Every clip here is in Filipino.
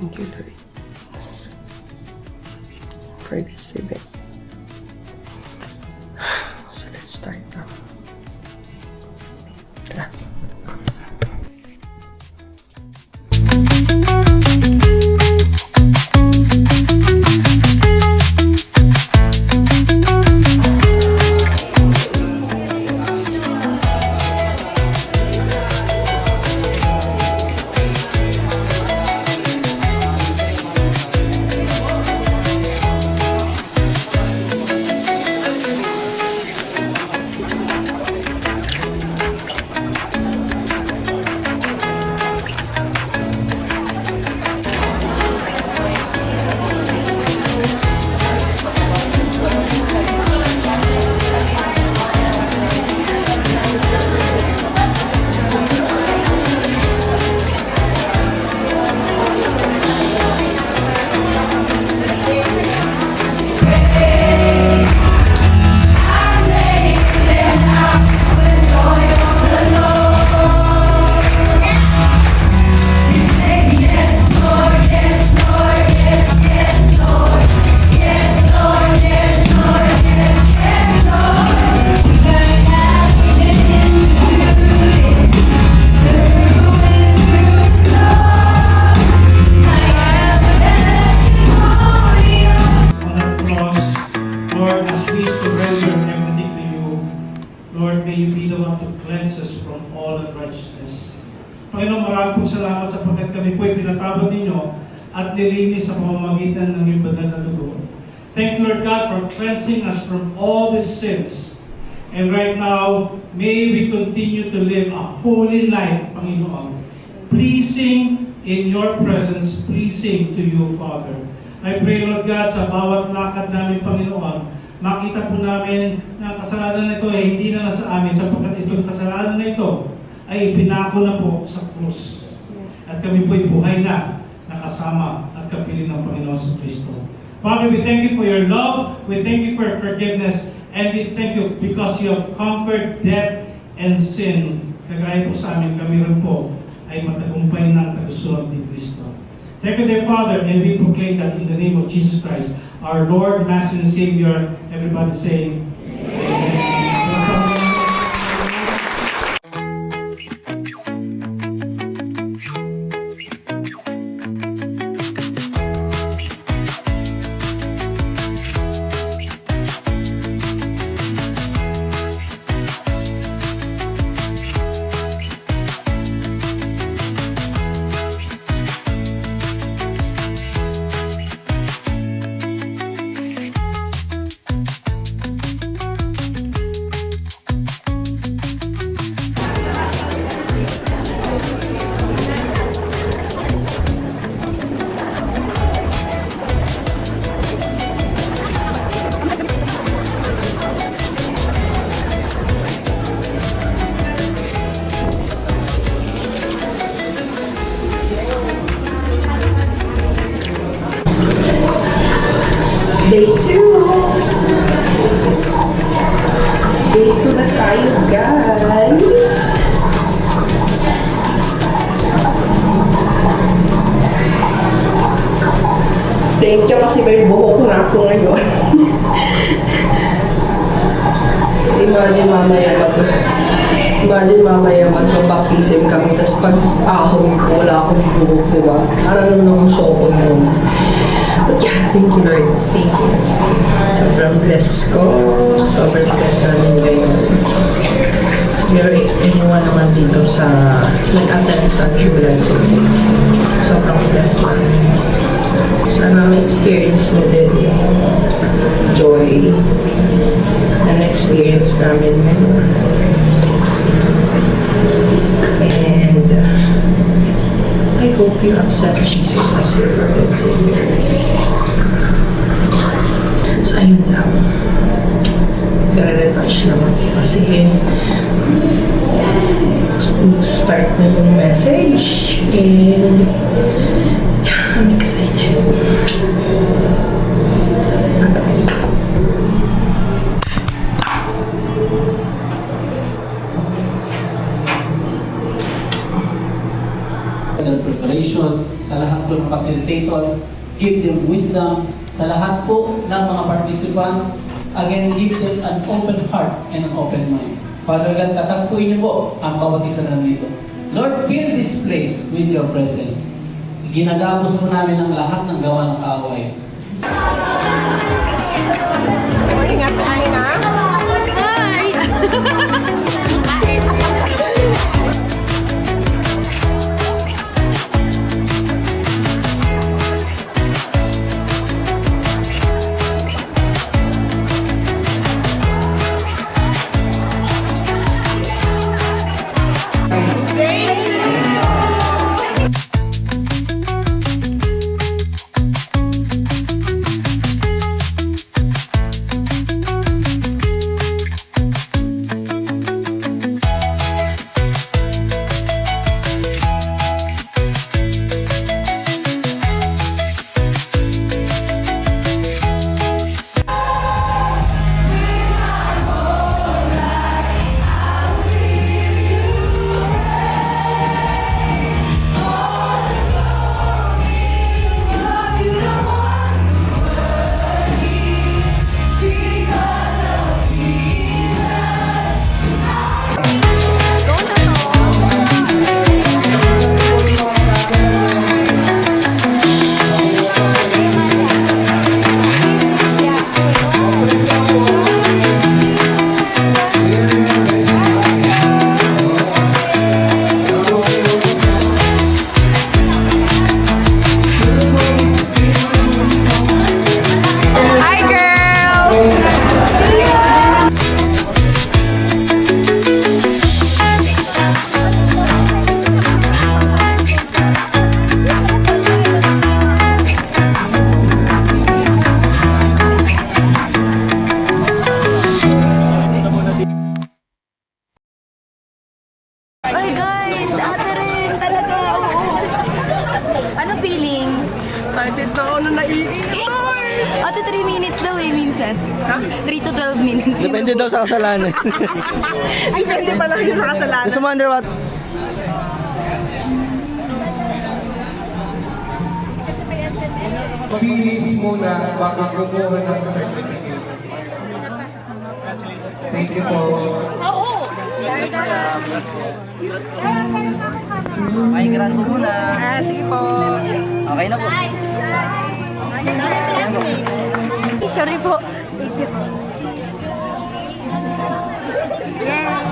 Thank you, Lord. For this event. So let's start now. Tara. Lord, may you be the one to cleanse us from all unrighteousness. Panginoon, maraming pong salamat sapagkat kami po'y pinatawad ninyo at nilinis sa pamamagitan ng iyong banal na dugo. Thank you, Lord God, for cleansing us from all these sins. And right now, may we continue to live a holy life, Panginoon, pleasing in your presence, pleasing to you, Father. I pray, Lord God, sa bawat lakad namin, Panginoon, makita po namin na ang kasalanan na ito ay hindi na nasa amin sapagkat itong kasalanan na ito ay pinako na po sa krus. At kami po ay buhay na nakasama at kapiling ng Panginoon sa Kristo. Father, we thank you for your love, we thank you for your forgiveness, and we thank you because you have conquered death and sin. Kagaya po sa amin, kami rin po ay matagumpay ng tagusunod ni Kristo. Thank you, dear Father, and we proclaim that in the name of Jesus Christ, our Lord, Master, and Savior. Everybody say, Amen. Day 2. Day 2 na tayo, guys. Thank you kasi may buhok na ako ngayon. Kasi imagine mamaya magbabaptism kami, tapos pag ahon ko, wala akong buhok, diba? Parang nung sokon yun. But yeah, thank you, Lord. Thank you. Sobrang bless ko. Sobrang stress namin ngayon. Pero anyone naman dito sa nag-attend sa July 2. Sobrang bless namin. Sana ma-experience nyo din yung joy na na-experience namin ngayon. And I hope you accept Jesus as your Lord and Savior. So, ayun lang. Nare-retouch naman kasi start na yung message and I'm excited. Bye-bye. Preparation sa lahat ng facilitate wisdom sa lahat po ng mga participants. Again, give them an open heart and an open mind. Father God, tatagpuin niyo po ang bawat isa na nandito. Lord, fill this place with your presence. Ginagapos po namin ang lahat ng gawa ng kaaway. Ingat tayo na. Ay guys, ate rin talaga. Oo. Ano feeling? Excited na ako na naiiyak. Ate 3 minutes daw eh minsan. Ha? 3 to 12 minutes. Depende daw sa kasalanan. Depende pala yung nakasalanan. Gusto mo underwater? Feelings muna baka kumuha ng certificate. Thank you po. Ay, grant ko muna. Sige po. Okay na po. Sorry po. Thank you po. Yeah.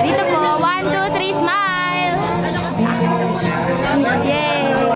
Dito po, 1, 2, 3, smile! Yay!